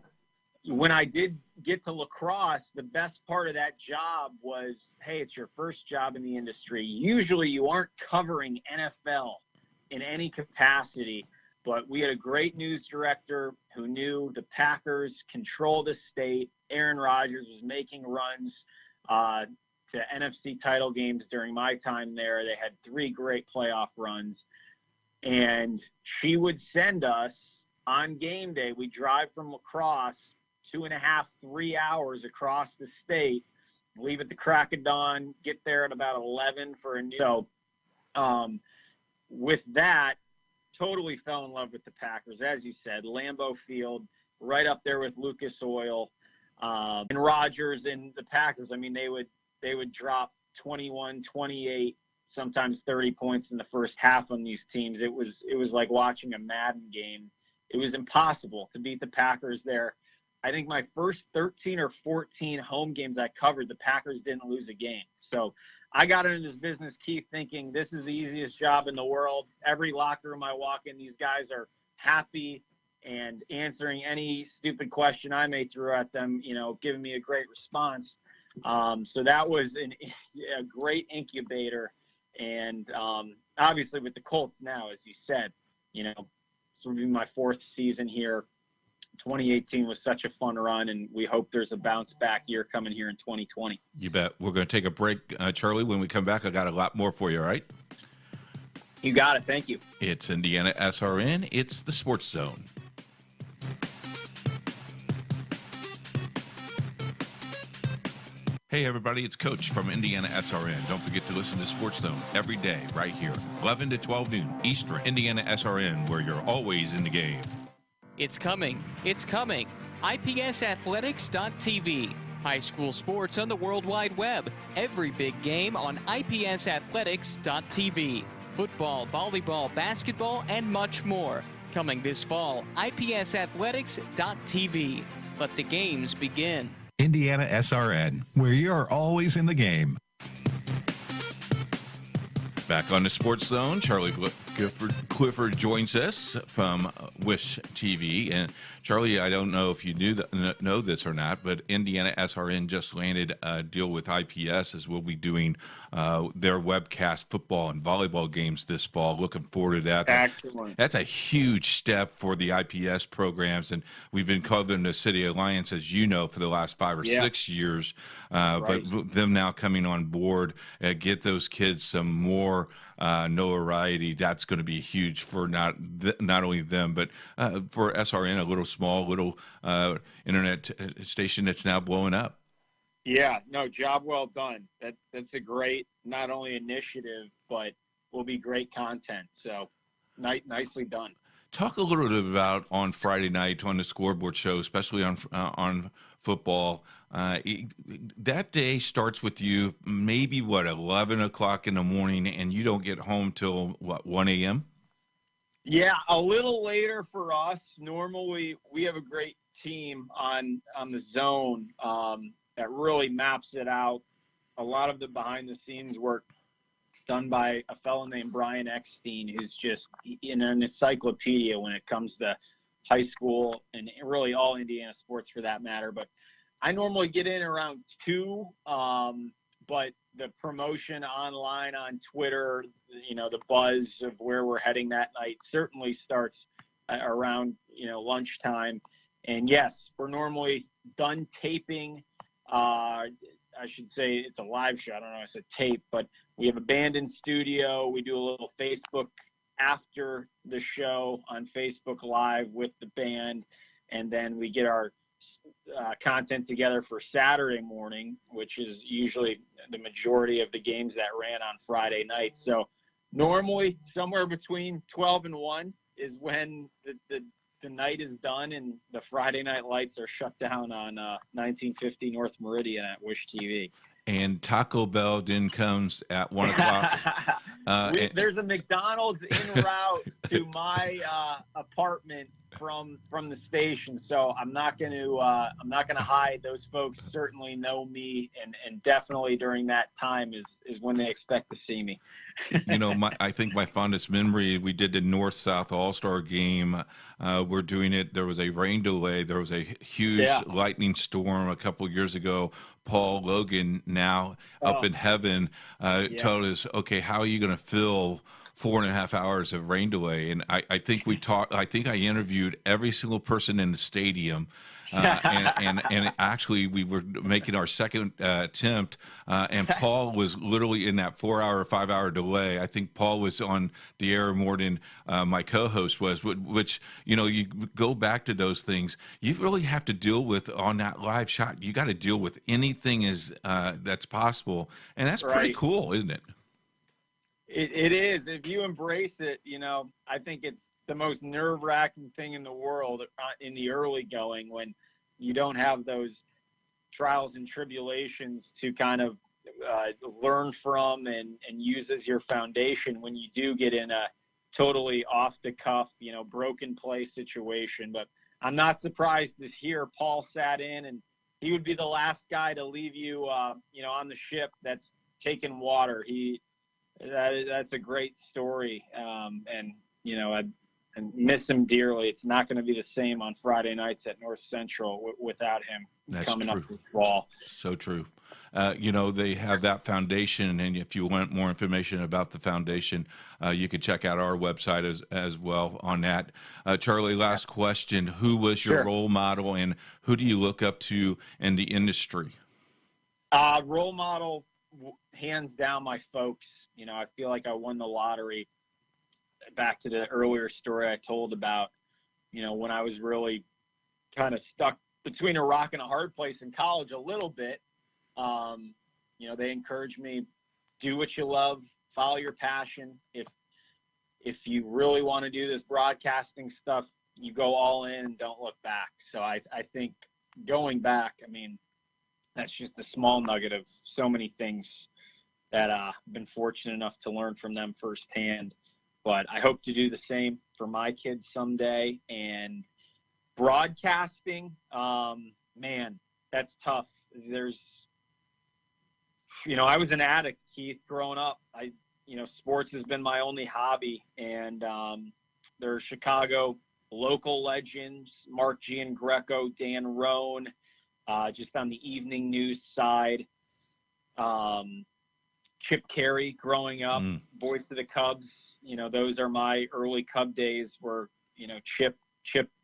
K: when I did get to lacrosse, the best part of that job was, hey, it's your first job in the industry. Usually you aren't covering NFL in any capacity, but we had a great news director who knew the Packers control the state. Aaron Rodgers was making runs to NFC title games during my time there. They had 3 great playoff runs, and she would send us on game day. We drive from lacrosse 2.5, 3 hours across the state, leave at the crack of dawn, get there at about 11 for a new. So, with that, totally fell in love with the Packers. As you said, Lambeau Field, right up there with Lucas Oil, and Rodgers and the Packers. I mean, they would drop 21, 28, sometimes 30 points in the first half on these teams. It was like watching a Madden game. It was impossible to beat the Packers there. I think my first 13 or 14 home games I covered, the Packers didn't lose a game. So I got into this business, Keith, thinking this is the easiest job in the world. Every locker room I walk in, these guys are happy and answering any stupid question I may throw at them, giving me a great response. So that was a great incubator. And obviously with the Colts now, as you said, this will be my 4th season here. 2018 was such a fun run, and we hope there's a bounce back year coming here in 2020.
D: You bet. We're going to take a break, Charlie. When we come back, I got a lot more for you, all right?
K: You got it. Thank you.
D: It's Indiana SRN. It's the Sports Zone. Hey everybody, it's Coach from Indiana SRN. Don't forget to listen to Sports Zone every day right here, 11 to 12 noon Eastern. Indiana SRN, where you're always in the game.
H: It's coming. It's coming. IPSathletics.tv. High school sports on the World Wide Web. Every big game on IPSathletics.tv. Football, volleyball, basketball, and much more. Coming this fall, IPSathletics.tv. Let the games begin.
C: Indiana SRN, where you're always in the game.
D: Back on the Sports Zone, Charlie Clifford joins us from Wish TV. And Charlie, I don't know if you know this or not, but Indiana SRN just landed a deal with IPS as we'll be doing their webcast football and volleyball games this fall. Looking forward to that.
K: Excellent.
D: That's a huge step for the IPS programs, and we've been covering the City Alliance, as you know, for the last 5 or 6 years.
K: Right.
D: But them now coming on board, get those kids some more notoriety. That's going to be huge for not only them, but for SRN, a little internet station that's now blowing up.
K: Yeah, no, job well done. That's a great, not only initiative, but will be great content. So nicely done.
D: Talk a little bit about on Friday night on the scoreboard show, especially on football. That day starts with you maybe 11 o'clock in the morning, and you don't get home till 1 a.m.
K: Yeah, a little later for us. Normally, we have a great team on the zone that really maps it out. A lot of the behind the scenes work done by a fellow named Brian Eckstein, who's just an encyclopedia when it comes to high school and really all Indiana sports for that matter. But I normally get in around 2, but the promotion online on Twitter, the buzz of where we're heading that night certainly starts around, lunchtime. And yes, we're normally done taping. I should say it's a live show. I don't know. I said tape, but we have a band in studio. We do a little Facebook after the show on Facebook Live with the band. And then we get our content together for Saturday morning, which is usually the majority of the games that ran on Friday night. So normally somewhere between 12 and 1 is when the night is done and the Friday night lights are shut down on 1950 North Meridian at Wish TV.
D: And Taco Bell then comes at 1 o'clock.
K: There's a McDonald's en route to my apartment from the station, so I'm not going to hide. Those folks certainly know me, and definitely during that time is when they expect to see me.
D: I think my fondest memory, we did the North-South All-Star game. We're doing it. There was a rain delay. There was a huge lightning storm a couple years ago. Paul Logan, now up in heaven, told us, okay, how are you going to fill 4.5 hours of rain delay? And I think I interviewed every single person in the stadium. And actually we were making our second attempt, and Paul was literally in that 5-hour delay. I think Paul was on the air more than my co-host was, which, you go back to those things. You really have to deal with on that live shot. You got to deal with anything that's possible. And that's pretty cool, isn't it?
K: It is. If you embrace it, I think it's the most nerve-wracking thing in the world in the early going, when you don't have those trials and tribulations to kind of learn from and use as your foundation when you do get in a totally off-the-cuff, broken play situation. But I'm not surprised to hear Paul sat in, and he would be the last guy to leave you, on the ship that's taking water. That's a great story, and I miss him dearly. It's not going to be the same on Friday nights at North Central without him coming up this fall.
D: So true. They have that foundation, and if you want more information about the foundation, you can check out our website as well on that. Charlie, last question. Who was your role model, and who do you look up to in the industry?
K: Role model, hands down, my folks. I feel like I won the lottery. Back to the earlier story I told about, when I was really kind of stuck between a rock and a hard place in college a little bit. They encourage me, do what you love, follow your passion. If you really want to do this broadcasting stuff, you go all in and don't look back. So I think going back, that's just a small nugget of so many things that I've been fortunate enough to learn from them firsthand. But I hope to do the same for my kids someday. And broadcasting, man, that's tough. I was an addict, Keith, growing up. Sports has been my only hobby. And there are Chicago local legends, Mark Giangreco, Dan Roan, just on the evening news side. Chip Carey growing up, voice of the Cubs. Those are my early Cub days where, Chip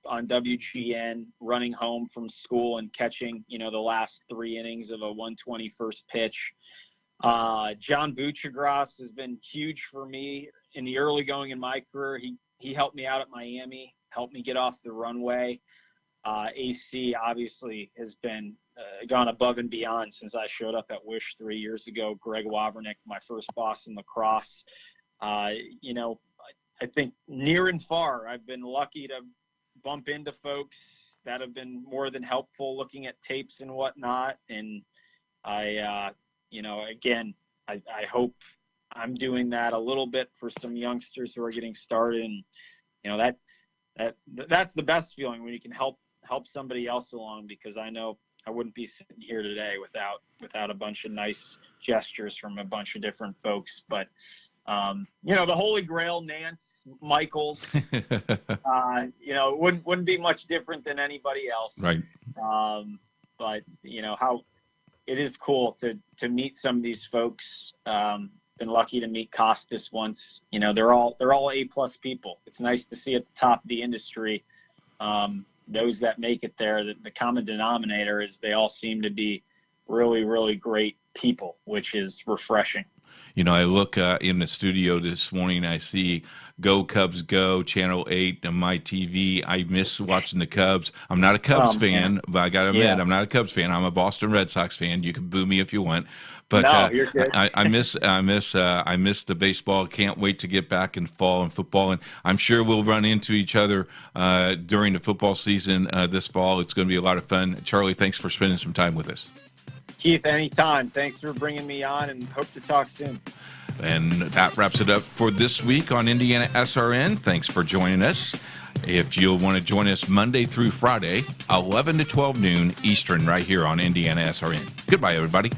K: on WGN running home from school and catching, the last 3 innings of a 120 first pitch. John Buchagras has been huge for me in the early going in my career. He helped me out at Miami, helped me get off the runway. AC obviously has been gone above and beyond since I showed up at Wish 3 years ago. Greg Wavernick, my first boss in lacrosse. I think near and far, I've been lucky to bump into folks that have been more than helpful looking at tapes and whatnot. And I hope I'm doing that a little bit for some youngsters who are getting started. And, that's the best feeling when you can help somebody else along, because I know I wouldn't be sitting here today without a bunch of nice gestures from a bunch of different folks. But, the Holy Grail, Nance, Michaels, wouldn't be much different than anybody else.
D: Right.
K: But how it is cool to meet some of these folks. Been lucky to meet Costas once. They're all A+ people. It's nice to see at the top of the industry, those that make it there. The common denominator is they all seem to be really, really great people, which is refreshing.
D: I look in the studio this morning, I see Go Cubs Go, Channel 8 on my TV. I miss watching the Cubs. I'm not a Cubs fan, but I got to admit, I'm not a Cubs fan. I'm a Boston Red Sox fan. You can boo me if you want. But
K: no, you're good.
D: I miss the baseball. Can't wait to get back in fall and football. And I'm sure we'll run into each other during the football season this fall. It's going to be a lot of fun. Charlie, thanks for spending some time with us.
K: Keith, anytime. Thanks for bringing me on, and hope to talk soon.
D: And that wraps it up for this week on Indiana SRN. Thanks for joining us. If you'll want to join us Monday through Friday, 11 to 12 noon Eastern, right here on Indiana SRN. Goodbye, everybody.